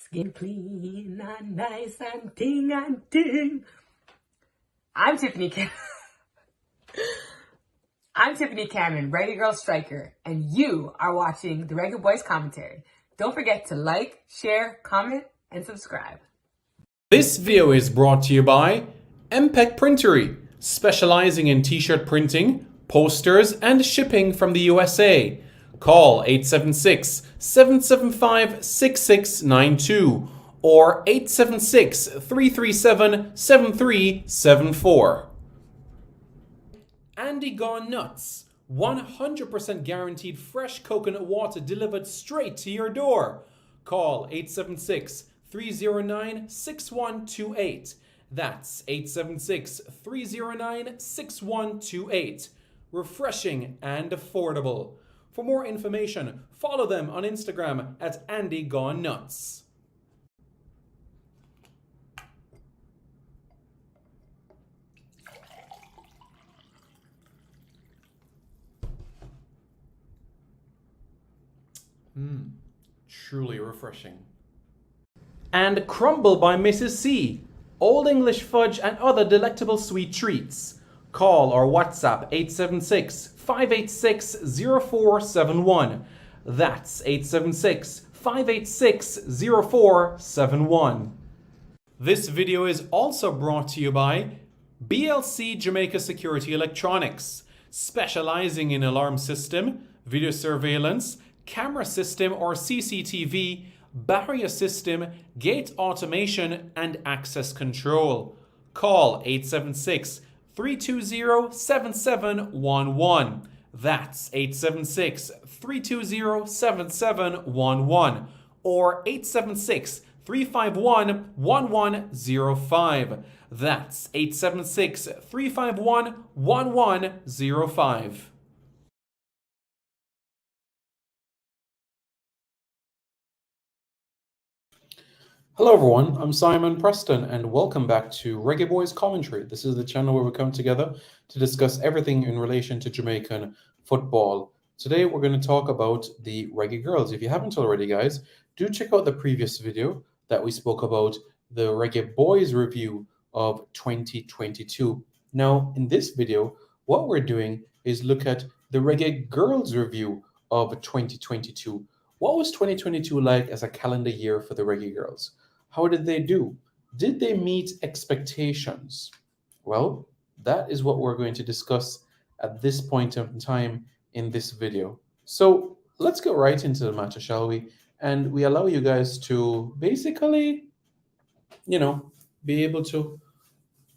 Skin clean and nice and ting and ting. I'm Tiffany Cannon. I'm Tiffany Cannon, Reggae Girl Striker, and you are watching the Reggae Boys Commentary. Don't forget to like, share, comment, and subscribe. This video is brought to you by MPEC Printery, specializing in t-shirt printing, posters, and shipping from the USA. Call 876-775-6692 or 876-337-7374. Andy Gone Nuts, 100% guaranteed fresh coconut water delivered straight to your door. Call 876-309-6128. That's 876-309-6128. Refreshing and affordable. For more information, follow them on Instagram at Andy Gone Nuts. Truly refreshing. And Crumble by Mrs. C. Old English fudge and other delectable sweet treats. Call or WhatsApp 876-586-0471. That's 876-586-0471. This video is also brought to you by BLC Jamaica Security Electronics, specializing in alarm system, video surveillance, camera system or CCTV, barrier system, gate automation, and access control. Call 876-320-7711. That's 876-320-7711 or 876-351-1105. That's 876-351-1105. Hello everyone, I'm Simon Preston and welcome back to Reggae Boys Commentary. This is the channel where we come together to discuss everything in relation to Jamaican football. Today we're going to talk about the Reggae Girlz. If you haven't already, guys, do check out the previous video that we spoke about the Reggae Boys review of 2022. Now, in this video, what we're doing is look at the Reggae Girlz review of 2022. What was 2022 like as a calendar year for the Reggae Girlz? How did they do? Did they meet expectations? Well, that is what we're going to discuss at this point in time in this video. So let's go right into the matter, shall we? And we allow you guys to basically, be able to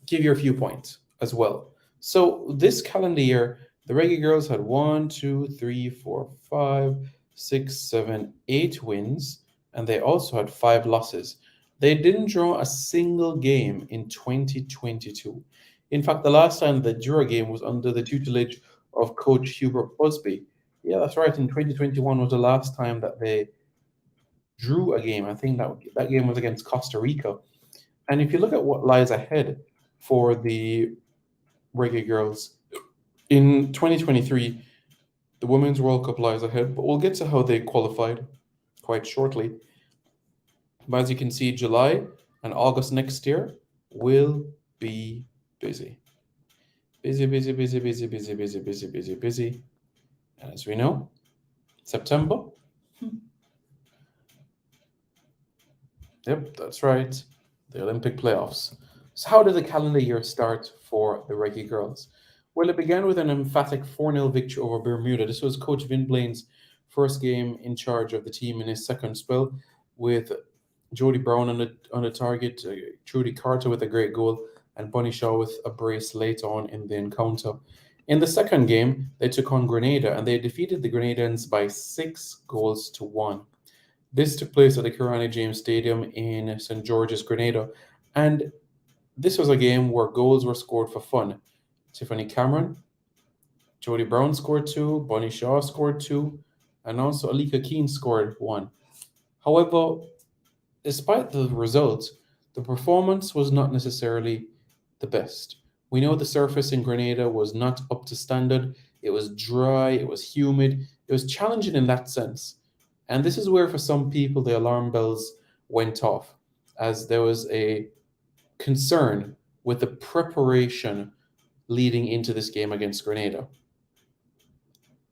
give your viewpoint as well. So this calendar year, the Reggae Girlz had 1, 2, 3, 4, 5, 6, 7, 8 wins, and they also had 5 losses. They didn't draw a single game in 2022. In fact, the last time they drew a game was under the tutelage of Coach Hubert Busby. Yeah, that's right. In 2021 was the last time that they drew a game. I think that game was against Costa Rica. And if you look at what lies ahead for the Reggae Girlz, in 2023, the Women's World Cup lies ahead, but we'll get to how they qualified quite shortly. But as you can see, July and August next year will be busy. Busy, busy, busy, busy, busy, busy, busy, busy, busy. And as we know, September. Yep, that's right. The Olympic playoffs. So how did the calendar year start for the Reggae Girlz? Well, it began with an emphatic 4-0 victory over Bermuda. This was Coach Vin Blaine's first game in charge of the team in his second spell, with Jody Brown on the target, Trudy Carter with a great goal, and Bunny Shaw with a brace late on in the encounter. In the second game, they took on Grenada, and they defeated the Grenadans by 6-1. This took place at the Kirani James Stadium in St. George's, Grenada, and this was a game where goals were scored for fun. Tiffany Cameron, Jody Brown scored 2, Bunny Shaw scored 2, and also Alika Keane scored 1. However, despite the results, the performance was not necessarily the best. We know the surface in Grenada was not up to standard. It was dry, it was humid, it was challenging in that sense. And this is where, for some people, the alarm bells went off, as there was a concern with the preparation leading into this game against Grenada.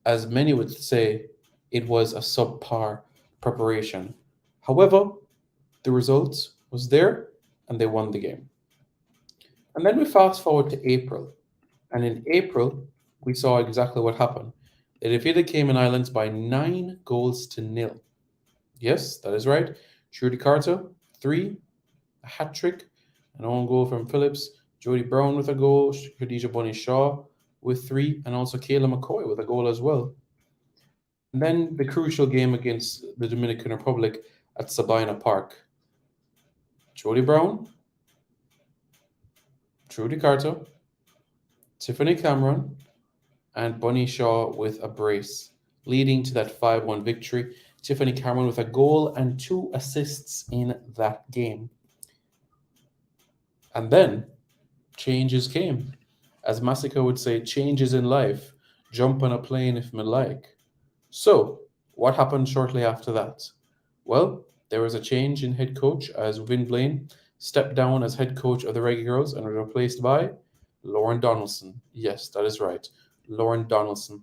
As many would say, it was a subpar preparation. However, the result was there and they won the game. And then we fast forward to April. And in April, we saw exactly what happened. They defeated Cayman Islands by 9 goals to 0. Yes, that is right. Trudy Carter, 3, a hat trick, an own goal from Phillips, Jodie Brown with a goal, Khadija Bunny Shaw with 3, and also Kayla McCoy with a goal as well. And then the crucial game against the Dominican Republic at Sabina Park. Jodie Brown, Trudy Carter, Tiffany Cameron, and Bunny Shaw with a brace, leading to that 5-1 victory. Tiffany Cameron with a goal and 2 assists in that game. And then changes came. As Masika would say, changes in life. Jump on a plane if me like. So, what happened shortly after that? Well, there was a change in head coach as Vin Blaine stepped down as head coach of the Reggae Girlz and was replaced by Lauren Donaldson. Yes, that is right. Lauren Donaldson.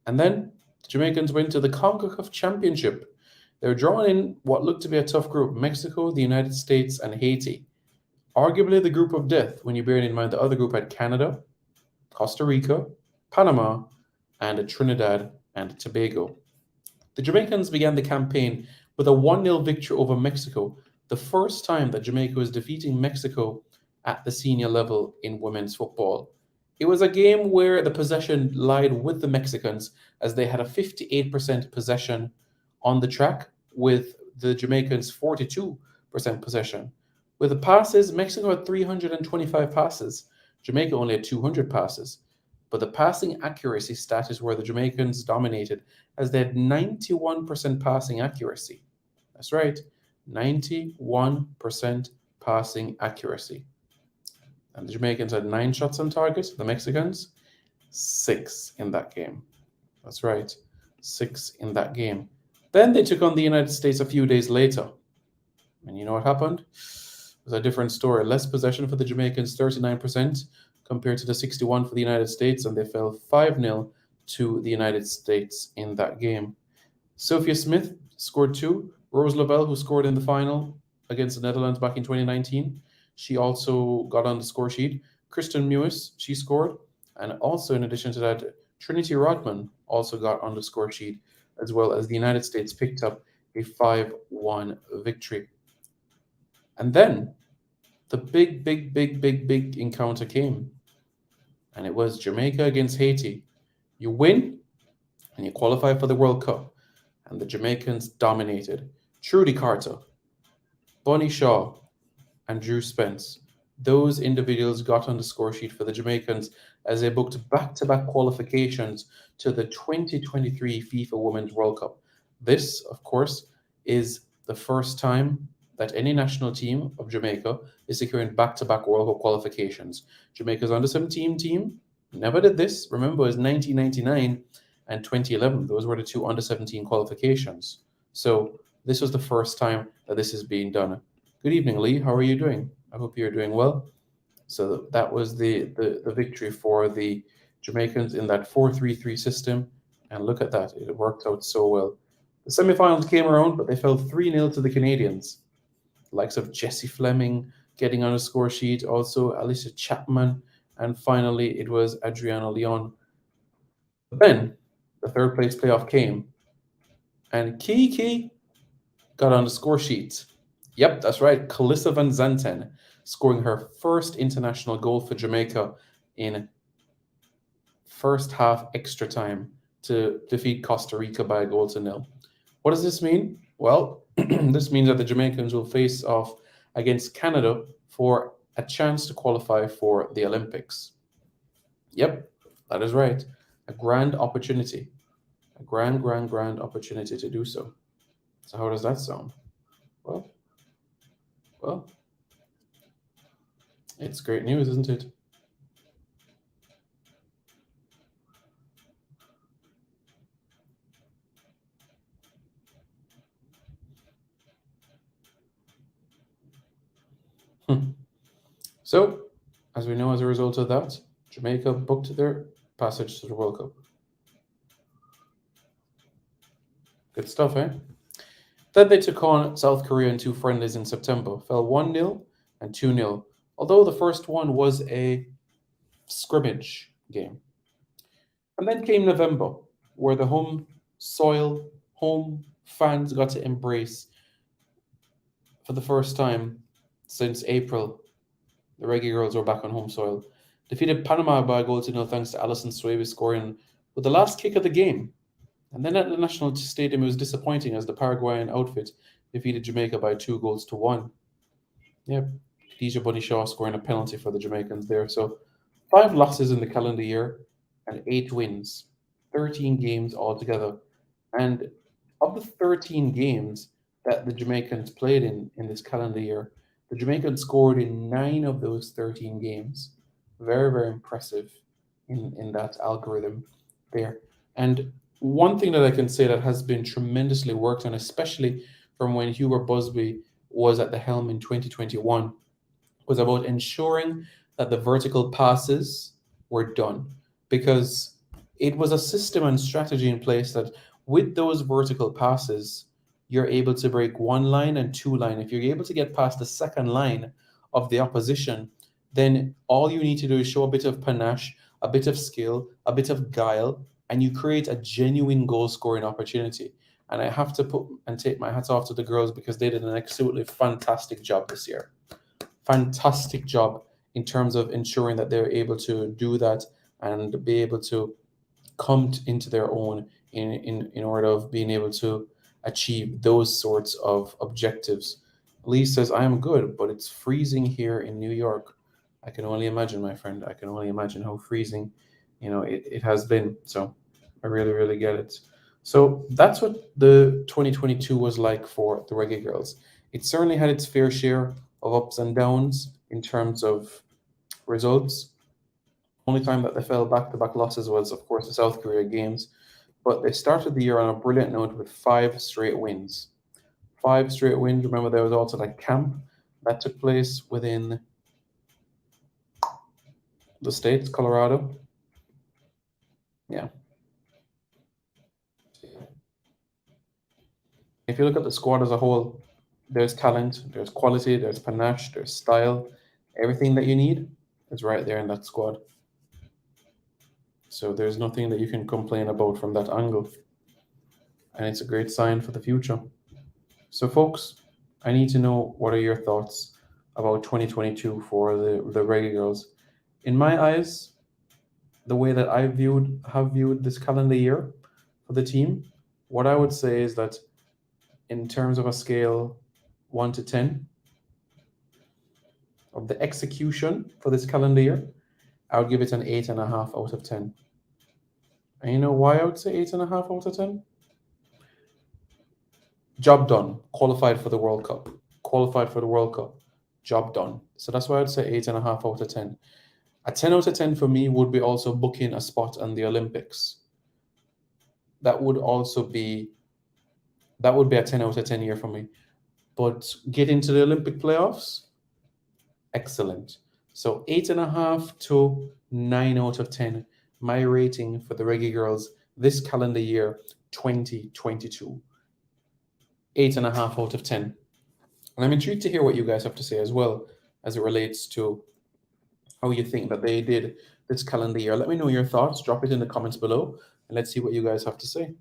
And then the Jamaicans went to the CONCACAF Championship. They were drawn in what looked to be a tough group: Mexico, the United States, and Haiti. Arguably the group of death when you bear in mind the other group had Canada, Costa Rica, Panama, and Trinidad and Tobago. The Jamaicans began the campaign with a 1-0 victory over Mexico, the first time that Jamaica was defeating Mexico at the senior level in women's football. It was a game where the possession lied with the Mexicans, as they had a 58% possession on the track, with the Jamaicans 42% possession. With the passes, Mexico had 325 passes. Jamaica only had 200 passes. But the passing accuracy stat is where the Jamaicans dominated, as they had 91% passing accuracy. That's right, 91% passing accuracy. And the Jamaicans had 9 shots on target, the Mexicans, 6 in that game. That's right, 6 in that game. Then they took on the United States a few days later. And you know what happened? It was a different story. Less possession for the Jamaicans, 39%, compared to the 61 for the United States, and they fell 5-0 to the United States in that game. Sophia Smith scored 2. Rose Lavelle, who scored in the final against the Netherlands back in 2019, she also got on the score sheet. Kristen Mewis, she scored. And also, in addition to that, Trinity Rodman also got on the score sheet, as well as the United States picked up a 5-1 victory. And then the big encounter came. And it was Jamaica against Haiti. You win and you qualify for the World Cup. And the Jamaicans dominated. Trudy Carter, Bunny Shaw, and Drew Spence. Those individuals got on the score sheet for the Jamaicans as they booked back-to-back qualifications to the 2023 FIFA Women's World Cup. This, of course, is the first time that any national team of Jamaica is securing back-to-back World Cup qualifications. Jamaica's under-17 team never did this. Remember, it was 1999 and 2011. Those were the 2 under-17 qualifications. So this was the first time that this is being done. Good evening, Lee. How are you doing? I hope you're doing well. So that was the victory for the Jamaicans in that 4-3-3 system. And look at that. It worked out so well. The semifinals came around, but they fell 3-0 to the Canadians. The likes of Jessie Fleming getting on a score sheet, also Alicia Chapman, and finally it was Adriana Leon. But then the third place playoff came, and Kiki got on the score sheet. Yep, that's right. Calissa Van Zanten scoring her first international goal for Jamaica in first half extra time to defeat Costa Rica by a 1-0. What does this mean? Well, this means that the Jamaicans will face off against Canada for a chance to qualify for the Olympics. Yep, that is right. A grand opportunity. A grand opportunity to do so. So how does that sound? Well, it's great news, isn't it? Hmm. So, as we know, as a result of that, Jamaica booked their passage to the World Cup. Good stuff, eh? Then they took on South Korea in two friendlies in September, fell 1-0 and 2-0, although the first one was a scrimmage game. And then came November, where the home soil, home fans got to embrace for the first time since April. The Reggae Girlz were back on home soil. Defeated Panama by a goal to nil thanks to Alison Sueve scoring with the last kick of the game. And then at the National Stadium, it was disappointing as the Paraguayan outfit defeated Jamaica by 2-1. Yep, Khadija Bunny Shaw scoring a penalty for the Jamaicans there. So 5 losses in the calendar year and 8 wins, 13 games altogether. And of the 13 games that the Jamaicans played in this calendar year, the Jamaicans scored in 9 of those 13 games. Very, very impressive in that algorithm there. And one thing that I can say that has been tremendously worked on, especially from when Hubert Busby was at the helm in 2021, was about ensuring that the vertical passes were done, because it was a system and strategy in place that with those vertical passes you're able to break one line and two line. If you're able to get past the second line of the opposition, then all you need to do is show a bit of panache, a bit of skill, a bit of guile, and you create a genuine goal scoring opportunity. And I have to put and take my hats off to the girls because they did an absolutely fantastic job this year. Fantastic job in terms of ensuring that they're able to do that and be able to come into their own in order of being able to achieve those sorts of objectives. Lee says, I am good, but it's freezing here in New York. I can only imagine, my friend. I can only imagine how freezing, it has been. So I really, really get it. So that's what the 2022 was like for the Reggae Girlz. It certainly had its fair share of ups and downs in terms of results. Only time that they fell back-to-back losses was, of course, the South Korea games. But they started the year on a brilliant note with 5 straight wins. 5 straight wins. Remember, there was also that camp that took place within the states, Colorado. Yeah. If you look at the squad as a whole, there's talent, there's quality, there's panache, there's style. Everything that you need is right there in that squad. So there's nothing that you can complain about from that angle. And it's a great sign for the future. So, folks, I need to know, what are your thoughts about 2022 for the Reggae Girlz? In my eyes, the way that have viewed this calendar year for the team, what I would say is that in terms of a scale 1 to 10 of the execution for this calendar year, I would give it an 8.5 out of 10. And you know why I would say 8.5 out of 10? Job done. Qualified for the World Cup. Qualified for the World Cup. Job done. So that's why I'd say 8.5 out of 10. A 10 out of 10 for me would be also booking a spot on the Olympics. That would be a 10 out of 10 year for me. But getting to the Olympic playoffs, excellent. So 8.5 to 9 out of 10. My rating for the Reggae Girlz this calendar year, 2022. 8.5 out of 10. And I'm intrigued to hear what you guys have to say as well as it relates to how you think that they did this calendar year. Let me know your thoughts. Drop it in the comments below and let's see what you guys have to say.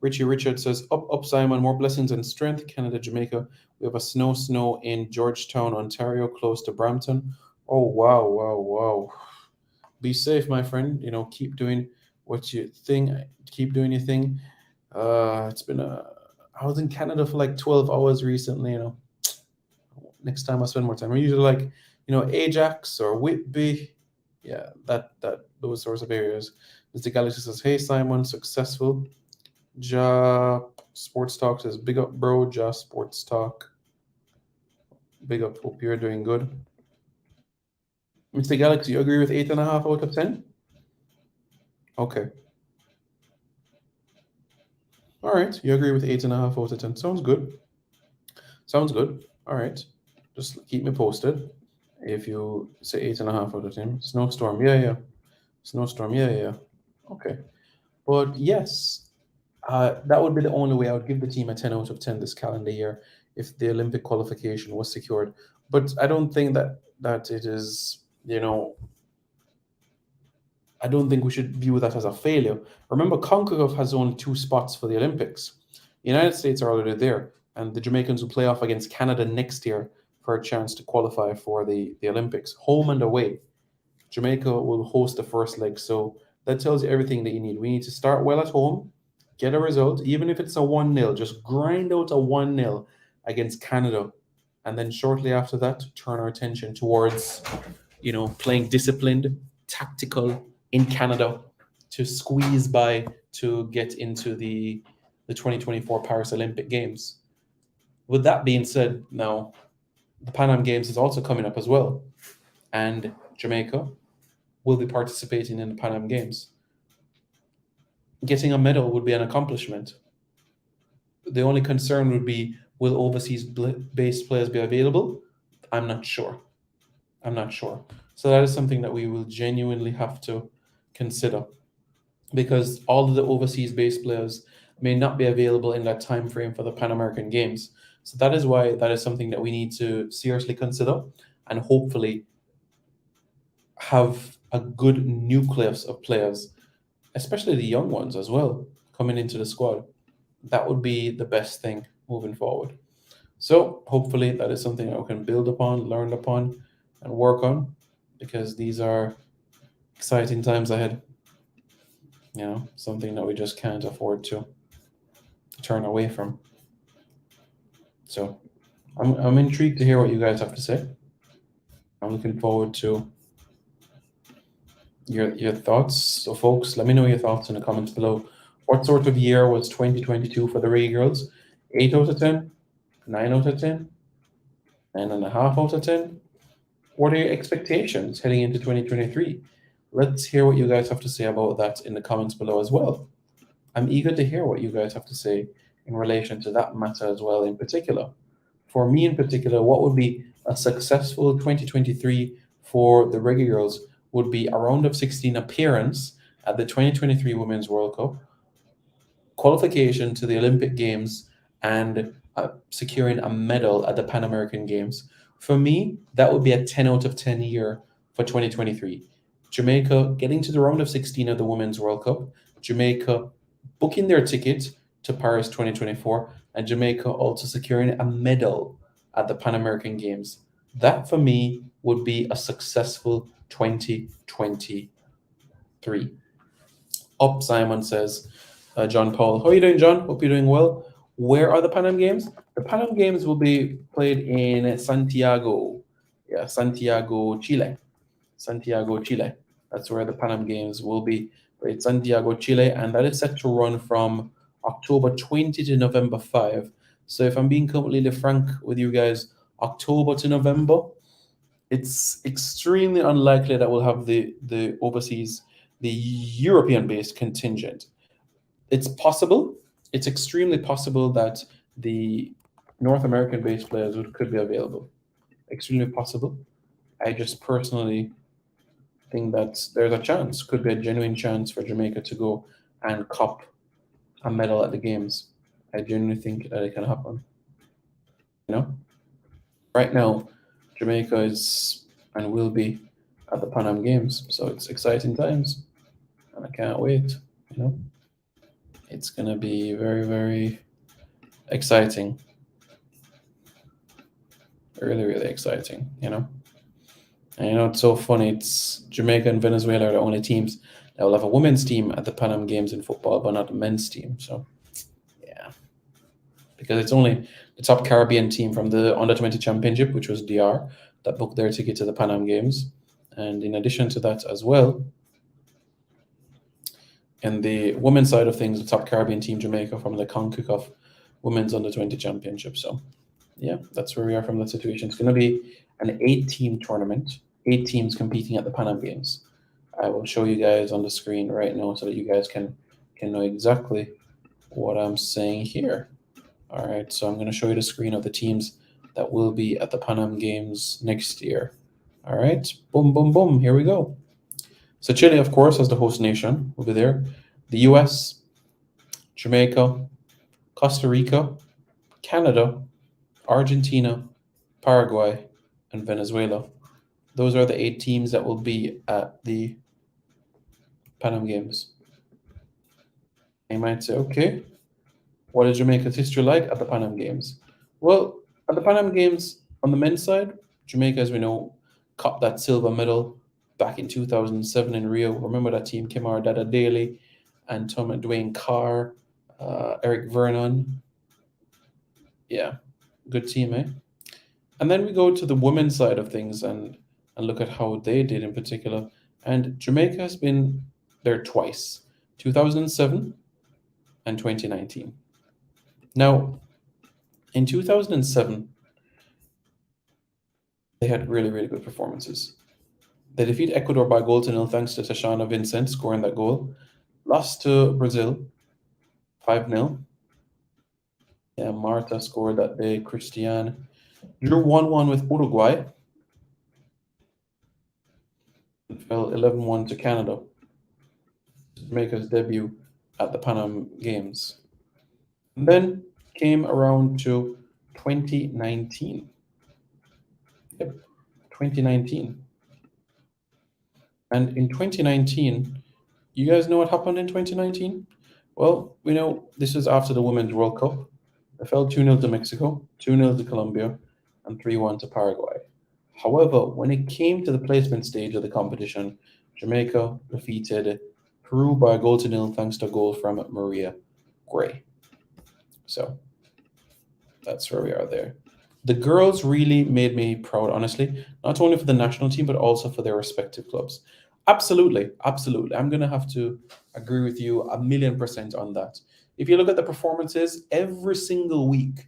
Richie Richard says, up, Simon, more blessings and strength. Canada, Jamaica. We have a snow in Georgetown, Ontario, close to Brampton. Oh, wow. Be safe, my friend. Keep doing what you think. Keep doing your thing. I was in Canada for like 12 hours recently, Next time I spend more time. I usually like, Ajax or Whitby. Yeah, that those sorts of areas. Mr. Galaxy says, hey Simon, successful. Ja Sports Talk says, big up, bro. Ja Sports Talk. Big up. Hope you're doing good. Mr. Galaxy, you agree with 8.5 out of 10? Okay. All right. You agree with 8.5 out of 10. Sounds good. All right. Just keep me posted. If you say 8.5 out of 10, snowstorm, yeah. Snowstorm, yeah. Okay. But yes, that would be the only way I would give the team a 10 out of 10 this calendar year if the Olympic qualification was secured. But I don't think that it is, I don't think we should view that as a failure. Remember, CONCACAF has only 2 spots for the Olympics. The United States are already there, and the Jamaicans will play off against Canada next year for a chance to qualify for the Olympics, home and away. Jamaica will host the first leg. So that tells you everything that you need. We need to start well at home, get a result, even if it's a 1-0, just grind out a 1-0 against Canada. And then shortly after that, turn our attention towards, playing disciplined, tactical in Canada to squeeze by to get into the 2024 Paris Olympic Games. With that being said, now the Pan Am Games is also coming up as well. And Jamaica will be participating in the Pan Am Games. Getting a medal would be an accomplishment. The only concern would be, will overseas based players be available? I'm not sure. So that is something that we will genuinely have to consider, because all of the overseas based players may not be available in that time frame for the Pan American Games. So that is why that is something that we need to seriously consider and hopefully have a good nucleus of players, especially the young ones as well, coming into the squad. That would be the best thing moving forward. So hopefully that is something that we can build upon, learn upon, and work on, because these are exciting times ahead. Something that we just can't afford to turn away from. So I'm intrigued to hear what you guys have to say. I'm looking forward to your thoughts. So folks, let me know your thoughts in the comments below. What sort of year was 2022 for the Reggae Girlz? 8 out of 10? 9 out of 10? 9.5 out of 10? What are your expectations heading into 2023? Let's hear what you guys have to say about that in the comments below as well. I'm eager to hear what you guys have to say in relation to that matter as well in particular. For me in particular, what would be a successful 2023 for the Reggae Girlz would be a round of 16 appearance at the 2023 Women's World Cup, qualification to the Olympic Games, and securing a medal at the Pan American Games. For me, that would be a 10 out of 10 year for 2023. Jamaica getting to the round of 16 of the Women's World Cup, Jamaica booking their ticket to Paris 2024, and Jamaica also securing a medal at the Pan American Games. That for me would be a successful 2023. Up, Simon says. John Paul. How are you doing, John? Hope you're doing well. Where are the Pan Am Games? The Pan Am Games will be played in Santiago. Yeah, Santiago, Chile. Santiago, Chile. That's where the Pan Am Games will be played, Santiago, Chile, and that is set to run from October 20 to November 5. So if I'm being completely frank with you guys, October to November, it's extremely unlikely that we'll have the overseas, the European-based contingent. It's possible. It's extremely possible that the North American-based players could be available. Extremely possible. I just personally think that there's a chance, could be a genuine chance for Jamaica to go and cop a medal at the games. I genuinely think that it can happen. Right now, Jamaica is and will be at the Pan Am Games, so it's exciting times, and I can't wait. It's gonna be very, very exciting. Really, really exciting. And it's so funny. It's Jamaica and Venezuela are the only teams that will have a women's team at the Pan Am Games in football, but not a men's team. So, yeah, because it's only the top Caribbean team from the Under-20 Championship, which was DR, that booked their ticket to the Pan Am Games. And in addition to that as well, in the women's side of things, the top Caribbean team, Jamaica, from the CONCACAF Women's Under-20 Championship. So, yeah, that's where we are from that situation. It's going to be an 8-team tournament, 8 teams competing at the Pan Am Games. I will show you guys on the screen right now so that you guys can know exactly what I'm saying here. All right, so I'm going to show you the screen of the teams that will be at the Pan Am Games next year. All right, boom, boom, boom. Here we go. So Chile, of course, as the host nation, will be there. The US, Jamaica, Costa Rica, Canada, Argentina, Paraguay, and Venezuela. Those are the 8 teams that will be at the Pan Am Games. You might say, okay, what is Jamaica's history like at the Pan Am Games? Well, at the Pan Am Games, on the men's side, Jamaica, as we know, caught that silver medal back in 2007 in Rio. Remember that team, Kemar Dada Daly, and Dwayne Carr, Eric Vernon. Yeah, good team, eh? And then we go to the women's side of things and look at how they did in particular. And Jamaica has been there twice, 2007 and 2019. Now, in 2007, they had really, really good performances. They defeat Ecuador by goal to nil thanks to Tashana Vincent scoring that goal. Lost to Brazil 5-0. Yeah, Marta scored that day. Christian drew 1-1 with Uruguay. And fell 11-1 to Canada. Jamaica's debut at the Pan Am Games. And then came around to 2019. Yep, 2019. And in 2019, you guys know what happened in 2019? Well, we know this is after the Women's World Cup. They fell 2-0 to Mexico, 2-0 to Colombia, and 3-1 to Paraguay. However, when it came to the placement stage of the competition, Jamaica defeated Peru by a goal to nil thanks to a goal from Maria Gray. So that's where we are there. The girls really made me proud, honestly, not only for the national team, but also for their respective clubs. Absolutely, absolutely. I'm going to have to agree with you 1,000,000% on that. If you look at the performances every single week,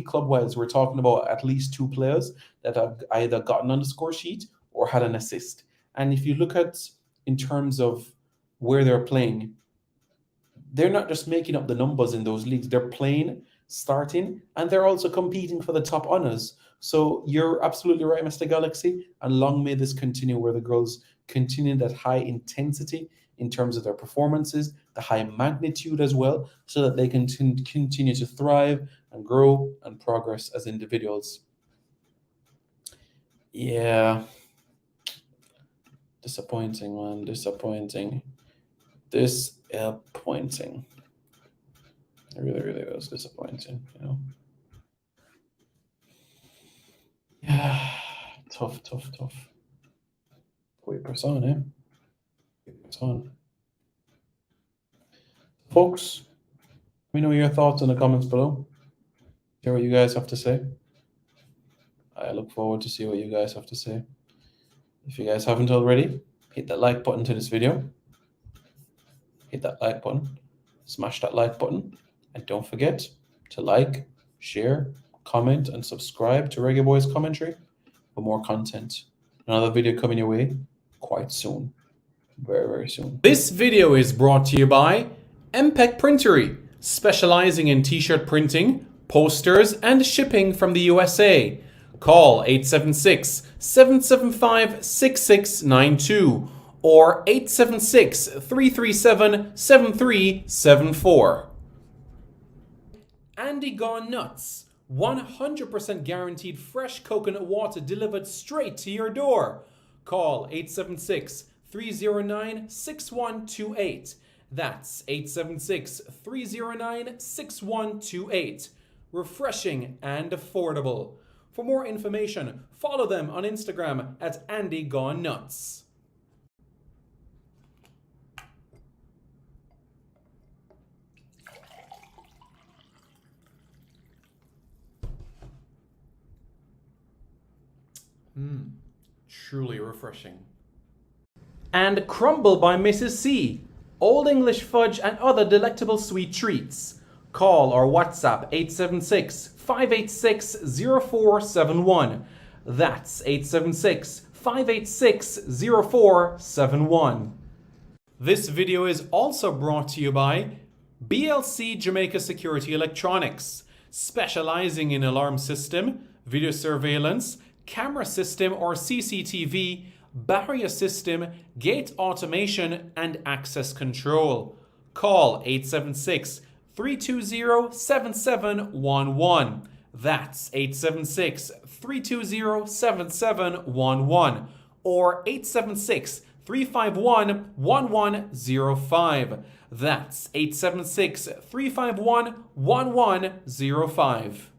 club-wise, we're talking about at least 2 players that have either gotten on the score sheet or had an assist. And if you look at in terms of where they're playing, they're not just making up the numbers in those leagues. They're playing, starting, and they're also competing for the top honors. So you're absolutely right, Mr. Galaxy. And long may this continue, where the girls continue that high intensity in terms of their performances, the high magnitude as well, so that they can continue to thrive and grow and progress as individuals. Yeah. Disappointing, man. Disappointing. Disappointing. It really, really was disappointing, you know. Yeah. Tough. Wait, press on, eh? Press on. Folks, let me know your thoughts in the comments below. Hear what you guys have to say. I look forward to see what you guys have to say. If you guys haven't already, hit that like button to this video. Hit that like button. Smash that like button. And don't forget to like, share, comment, and subscribe to Reggae Boys Commentary for more content. Another video coming your way quite soon. Very, very soon. This video is brought to you by MPEC Printery, specializing in t-shirt printing, posters, and shipping from the USA. Call 876-775-6692 or 876-337-7374. Andy Gone Nuts, 100% guaranteed fresh coconut water delivered straight to your door. Call 876-309-6128. That's 876-309-6128. Refreshing and affordable. For more information, follow them on Instagram at Andy Gone Nuts. Truly refreshing. And Crumble by Mrs. C. Old English fudge and other delectable sweet treats. Call or WhatsApp 876-586-0471. That's 876-586-0471. This video is also brought to you by BLC Jamaica Security Electronics, specializing in alarm system, video surveillance, camera system or CCTV, barrier system, gate automation, and access control. Call 876 320 7711. That's 876 320 7711 or 876 351 1105. That's 876 351 1105.